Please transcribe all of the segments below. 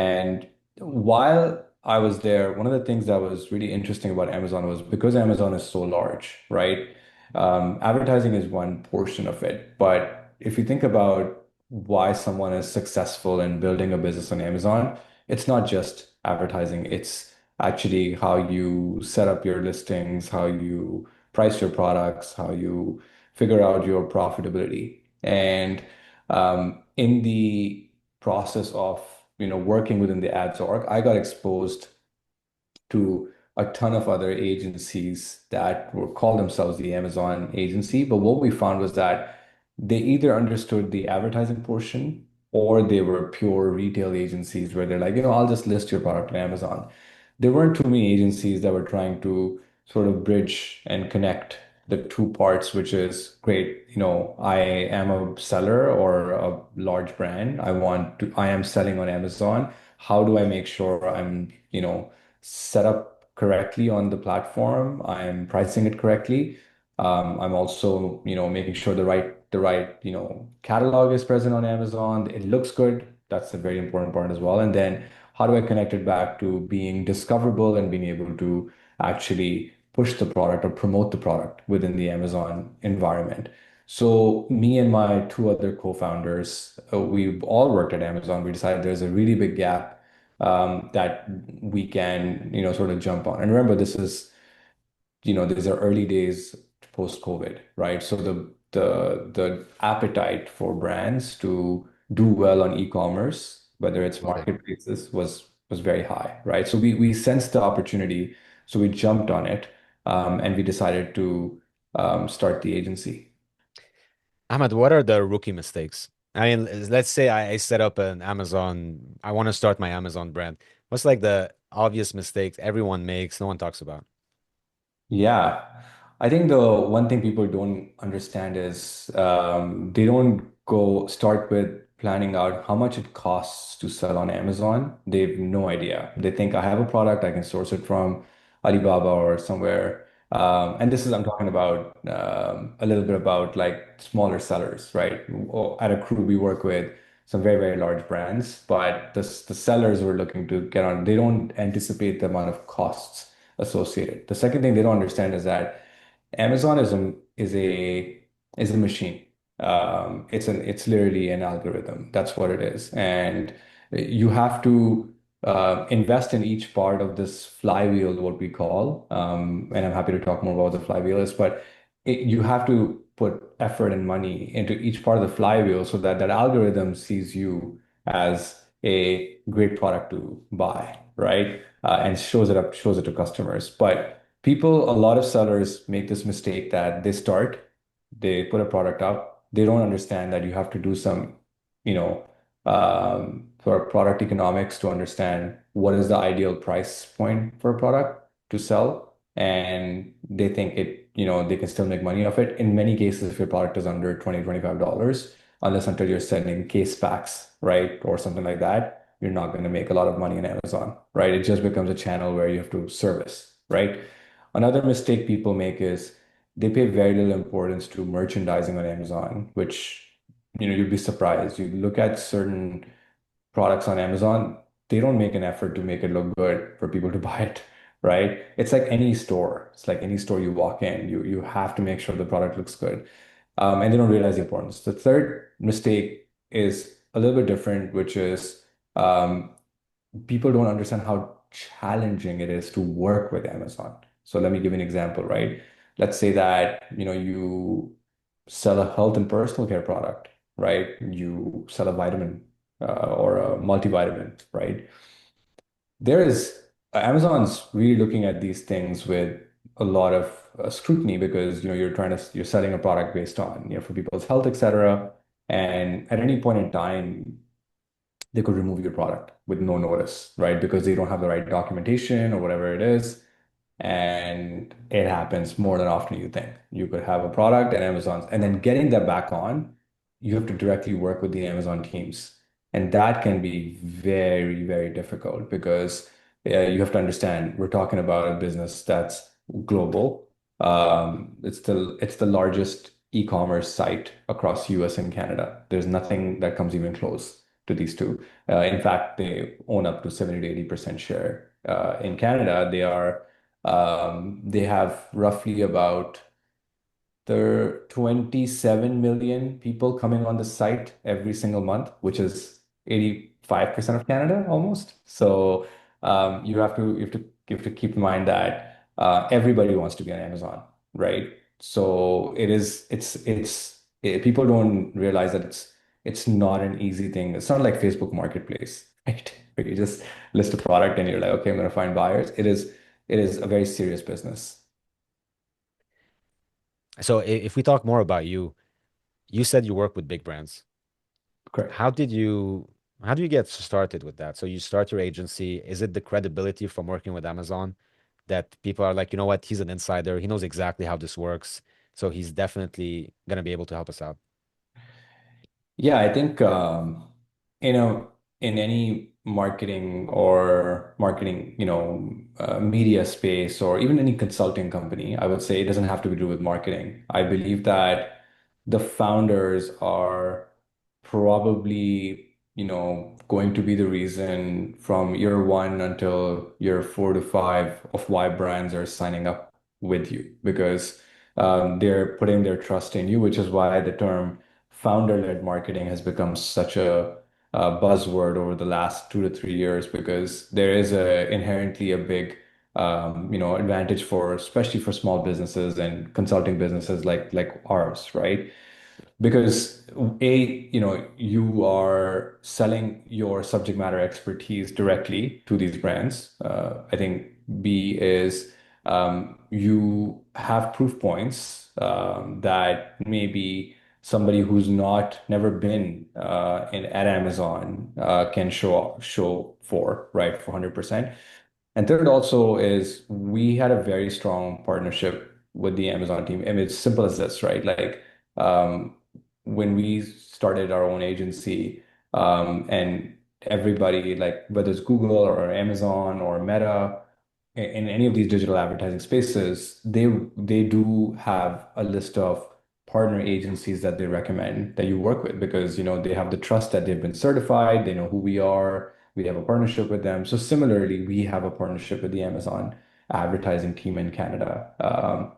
And while I was there, one of the things that was really interesting about Amazon was because Amazon is so large, right? Advertising is one portion of it. But if you think about why someone is successful in building a business on Amazon, it's not just advertising, it's actually how you set up your listings, how you price your products, how you figure out your profitability. And in the process of working within the ads org, I got exposed to a ton of other agencies that were called themselves the Amazon agency. But what we found was that they either understood the advertising portion or they were pure retail agencies where they're like, I'll just list your product on Amazon. There weren't too many agencies that were trying to sort of bridge and connect the two parts, which is great. I am a seller or a large brand. I am selling on Amazon. How do I make sure I'm, set up correctly on the platform? I'm pricing it correctly. I'm also, making sure the right, catalog is present on Amazon. It looks good. That's a very important part as well. And then how do I connect it back to being discoverable and being able to actually push the product or promote the product within the Amazon environment? So me and my two other co-founders, we all worked at Amazon. We decided there's a really big gap that we can, sort of jump on. And remember, these are early days post-COVID, right? So the appetite for brands to do well on e-commerce, whether it's Totally. marketplaces, was very high, right? So we sensed the opportunity, so we jumped on it, and we decided to start the agency. Ahmed, what are the rookie mistakes? I mean, let's say I set up an Amazon, I want to start my Amazon brand. What's like the obvious mistakes everyone makes, no one talks about? Yeah. I think the one thing people don't understand is they don't go start with planning out how much it costs to sell on Amazon. They have no idea. They think I have a product, I can source it from Alibaba or somewhere. And this is, I'm talking about a little bit about like smaller sellers, right? At a crew, we work with some very, very large brands, but the sellers we're looking to get on, they don't anticipate the amount of costs associated. The second thing they don't understand is that Amazon is a machine. It's literally an algorithm. That's what it is, and you have to invest in each part of this flywheel, what we call. And I'm happy to talk more about what the flywheel is, but you have to put effort and money into each part of the flywheel so that that algorithm sees you as a great product to buy, right? And shows it to customers. But a lot of sellers make this mistake that they put a product up, they don't understand that you have to do some, sort of product economics to understand what is the ideal price point for a product to sell. And they think they can still make money off it. In many cases, if your product is under $20, $25, unless until you're sending case packs, right? Or something like that, you're not going to make a lot of money on Amazon, right? It just becomes a channel where you have to service, right? Another mistake people make is they pay very little importance to merchandising on Amazon, which, you'd be surprised. You look at certain products on Amazon, they don't make an effort to make it look good for people to buy it, right? It's like any store. It's like any store you walk in, you have to make sure the product looks good. And they don't realize the importance. The third mistake is a little bit different, which is people don't understand how challenging it is to work with Amazon. So let me give you an example, right? Let's say that, you sell a health and personal care product, right? You sell a vitamin or a multivitamin, right? There is Amazon's really looking at these things with a lot of scrutiny because you're selling a product based on for people's health, etc. And at any point in time, they could remove your product with no notice, right? Because they don't have the right documentation or whatever it is. And it happens more than often you think. You could have a product and Amazon's, and then getting that back on, you have to directly work with the Amazon teams. And that can be very, very difficult because you have to understand we're talking about a business that's global. It's the largest e-commerce site across US and Canada. There's nothing that comes even close to these two. In fact, they own up to 70 to 80% share. In Canada, they have roughly about there are 27 million people coming on the site every single month, which is 85% of Canada almost. So you have to keep in mind that everybody wants to be on Amazon, right? So people don't realize that it's not an easy thing. It's not like Facebook Marketplace, right? Where you just list a product and you're like, okay, I'm going to find buyers. It is a very serious business. So if we talk more about you, you said you work with big brands. Correct. How did you how do you get started with that? So you start your agency. Is it the credibility from working with Amazon that people are like, you know what, he's an insider. He knows exactly how this works. So he's definitely gonna be able to help us out. Yeah, I think you know, in any marketing, media space or even any consulting company, I would say it doesn't have to be to do with marketing. I believe that the founders are probably, going to be the reason from year one until year 4 to 5 of why brands are signing up with you because they're putting their trust in you, which is why the term founder-led marketing has become such a buzzword over the last 2 to 3 years because there is inherently a big advantage for especially for small businesses and consulting businesses like ours, right? Because you are selling your subject matter expertise directly to these brands. I think B is you have proof points that maybe somebody who's never been at Amazon can show for, right, for 100%. And third also is we had a very strong partnership with the Amazon team. I mean, it's simple as this, right? Like um, when we started our own agency, and everybody, like whether it's Google or Amazon or Meta, in any of these digital advertising spaces, they do have a list of partner agencies that they recommend that you work with because they have the trust that they've been certified, they know who we are, we have a partnership with them. So similarly, we have a partnership with the Amazon advertising team in Canada.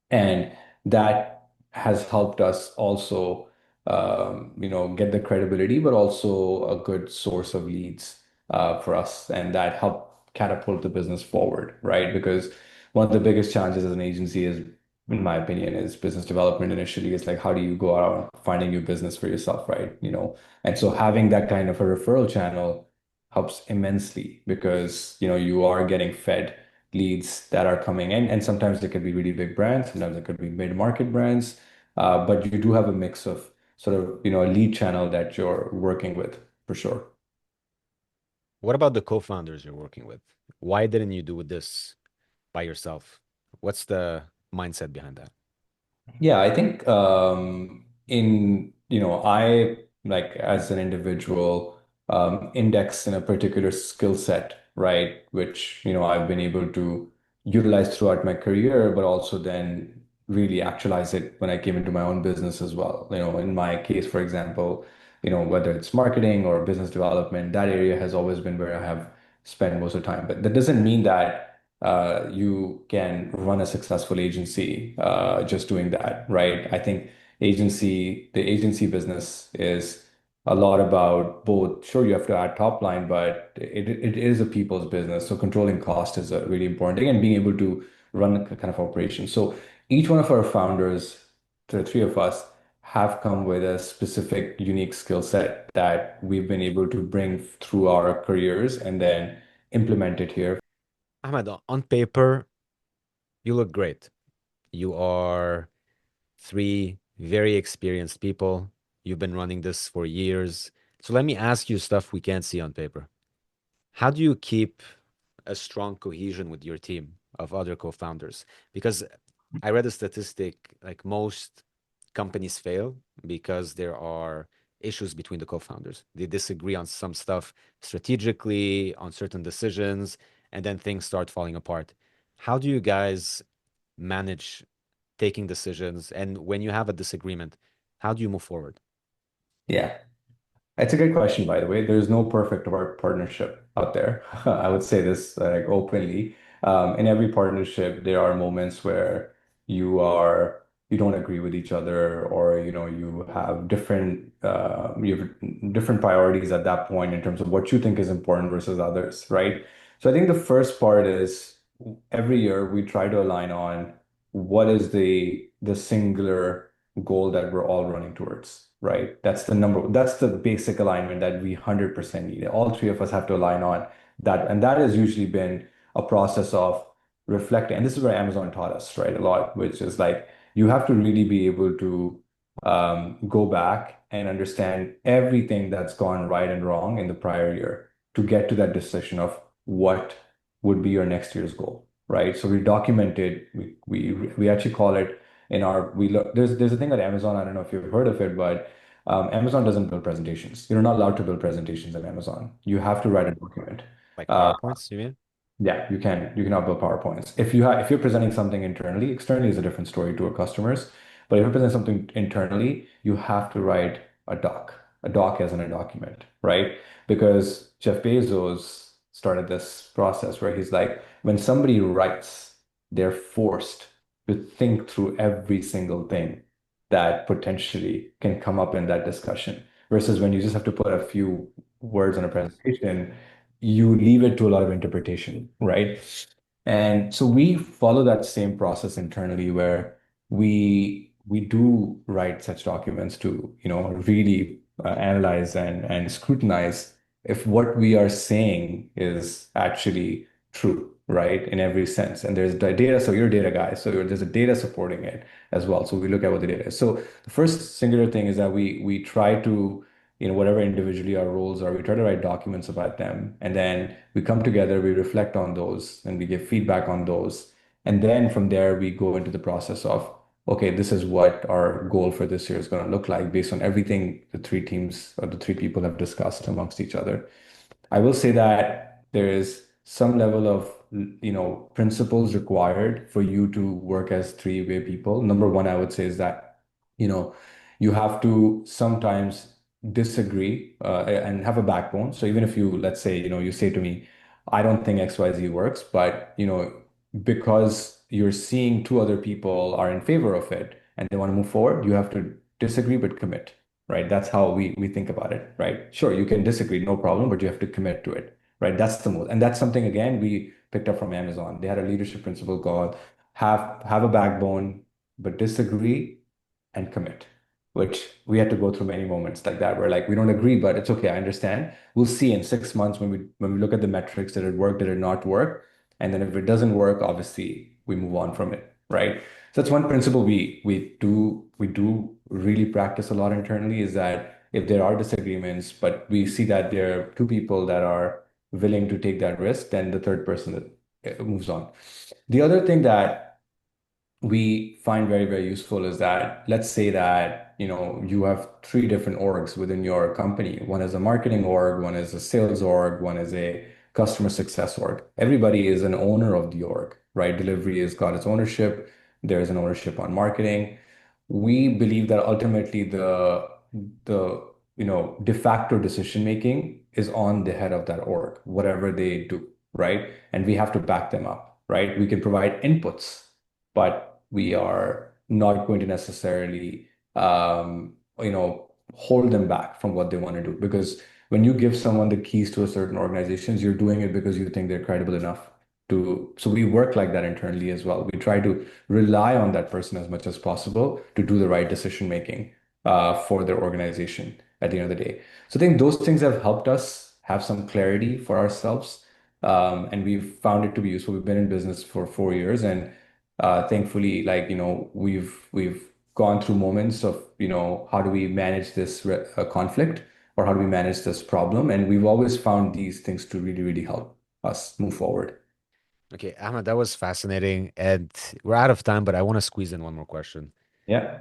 And that has helped us also, get the credibility, but also a good source of leads for us. And that helped catapult the business forward, right? Because one of the biggest challenges as an agency is, in my opinion, is business development initially. It's like, how do you go out finding new business for yourself, right? And so having that kind of a referral channel helps immensely because, you are getting fed leads that are coming in. And sometimes they could be really big brands, sometimes it could be mid-market brands. But you do have a mix of sort of, a lead channel that you're working with for sure. What about the co-founders you're working with? Why didn't you do this by yourself? What's the mindset behind that? Yeah, I think I like as an individual index in a particular skill set, right? Which, I've been able to utilize throughout my career, but also then really actualize it when I came into my own business as well. In my case, for example, whether it's marketing or business development, that area has always been where I have spent most of the time. But that doesn't mean that you can run a successful agency just doing that, right? I think the agency business is a lot about both. Sure, you have to add top line, but it is a people's business. So controlling cost is a really important thing and being able to run a kind of operation. So each one of our founders, the three of us, have come with a specific unique skill set that we've been able to bring through our careers and then implement it here. Ahmed, on paper, you look great. You are three very experienced people. You've been running this for years. So let me ask you stuff we can't see on paper. How do you keep a strong cohesion with your team of other co-founders? Because I read a statistic like most companies fail because there are issues between the co-founders. They disagree on some stuff strategically, on certain decisions, and then things start falling apart. How do you guys manage taking decisions? And when you have a disagreement, how do you move forward? Yeah. It's a great question, by the way. There's no perfect partnership out there. I would say this like openly. In every partnership, there are moments where you don't agree with each other, or you have different priorities at that point in terms of what you think is important versus others, right? So I think the first part is every year we try to align on what is the singular goal that we're all running towards, right? That's the basic alignment that we 100% need. All three of us have to align on that. And that has usually been a process of reflecting. And this is where Amazon taught us, right? A lot, which is like you have to really be able to go back and understand everything that's gone right and wrong in the prior year to get to that decision of what would be your next year's goal, right? So we documented, we actually call it in our we look there's a thing at Amazon. I don't know if you've heard of it, but Amazon doesn't build presentations. You're not allowed to build presentations at Amazon. You have to write a document. Like Uh, PowerPoints, you mean? yeah, you cannot build PowerPoints. If you're presenting something internally, externally is a different story to our customers. But if you're presenting something internally, you have to write a doc as in a document, right? Because Jeff Bezos started this process where he's like, when somebody writes, they're forced to think through every single thing that potentially can come up in that discussion. Versus when you just have to put a few words on a presentation, you leave it to a lot of interpretation, right? And so we follow that same process internally where we do write such documents to, really analyze and scrutinize if what we are saying is actually true, right? In every sense. And there's the data, so you're a data guy, so there's a data supporting it as well. So we look at what the data is. So the first singular thing is that we try to whatever individually our roles are, we try to write documents about them. And then we come together, we reflect on those, and we give feedback on those. And then from there, we go into the process of, okay, this is what our goal for this year is going to look like based on everything the three teams or the three people have discussed amongst each other. I will say that there is some level of, principles required for you to work as three-way people. Number one, I would say is that, you know, you have to sometimes disagree and have a backbone. So even if you, let's say, you say to me, I don't think XYZ works, but, because you're seeing two other people are in favor of it and they want to move forward, you have to disagree but commit, right? That's how we think about it, right? Sure, you can disagree, no problem, but you have to commit to it, right? That's the most, and that's something again we picked up from Amazon. They had a leadership principle called have a backbone, but disagree and commit, which we had to go through many moments like that where like we don't agree, but it's okay, I understand. We'll see in 6 months when we look at the metrics, did it work, did it not work? And then if it doesn't work, obviously we move on from it, right? So that's one principle we do really practice a lot internally is that if there are disagreements, but we see that there are two people that are willing to take that risk, then the third person moves on. The other thing that we find very, very useful is that let's say that, you have three different orgs within your company. One is a marketing org, one is a sales org, one is a customer success org. Everybody is an owner of the org, right? Delivery has got its ownership. There's an ownership on marketing. We believe that ultimately the de facto decision making is on the head of that org, whatever they do, right? And we have to back them up, right? We can provide inputs, but we are not going to necessarily, hold them back from what they want to do. Because when you give someone the keys to a certain organization, you're doing it because you think they're credible enough to. So we work like that internally as well. We try to rely on that person as much as possible to do the right decision making for their organization at the end of the day. So I think those things have helped us have some clarity for ourselves. And we've found it to be useful. We've been in business for 4 years, and thankfully, like, we've gone through moments of, how do we manage this conflict, or how do we manage this problem? And we've always found these things to really, really help us move forward. Okay, Ahmed, that was fascinating. And we're out of time, but I want to squeeze in one more question. Yeah.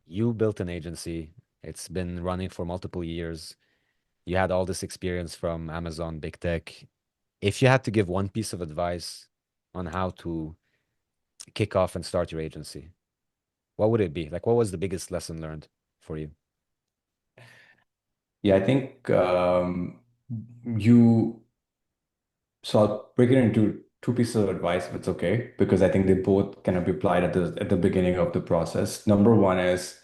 You built an agency, it's been running for multiple years. You had all this experience from Amazon, big tech. If you had to give one piece of advice on how to kick off and start your agency, what would it be? Like, what was the biggest lesson learned for you? Yeah, I think you so I'll break it into two pieces of advice if it's okay, because I think they both can be applied at the beginning of the process. Number one is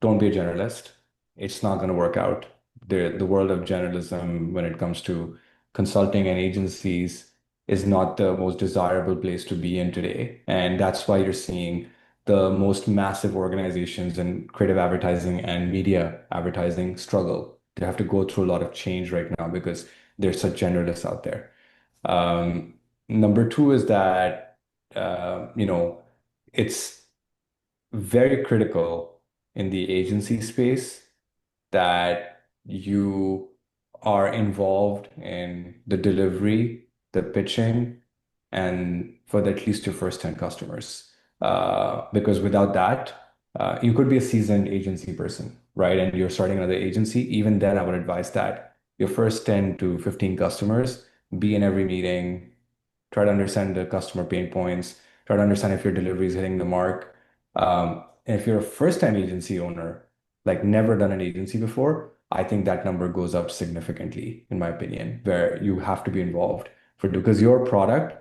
don't be a generalist. It's not going to work out. The world of generalism when it comes to consulting and agencies is not the most desirable place to be in today. And that's why you're seeing the most massive organizations in creative advertising and media advertising struggle. They have to go through a lot of change right now because there's such generalists out there. Number two is that, it's very critical in the agency space that you are involved in the delivery, the pitching, and for at least your first 10 customers. Because without that, you could be a seasoned agency person, right? And you're starting another agency. Even then, I would advise that your first 10 to 15 customers be in every meeting, try to understand the customer pain points, try to understand if your delivery is hitting the mark. And if you're a first-time agency owner, like never done an agency before, I think that number goes up significantly, in my opinion, where you have to be involved because your product,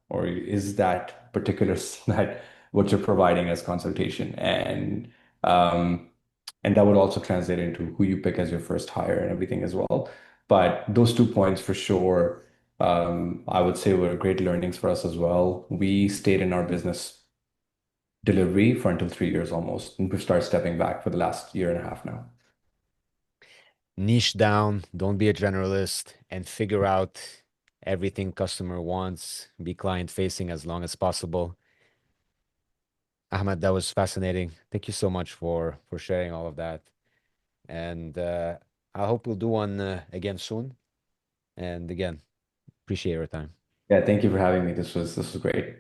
or is that particular that what you're providing as consultation, um, and that would also translate into who you pick as your first hire and everything as well. But those 2 points for sure, I would say were great learnings for us as well. We stayed in our business delivery for until 3 years almost, and we've started stepping back for the last year and a half now. Niche down, don't be a generalist, and figure out everything customer wants. Be client facing as long as possible. Ahmed, that was fascinating. Thank you so much for sharing all of that. And I hope we'll do one again soon. And again, appreciate your time. Yeah, thank you for having me. This was great.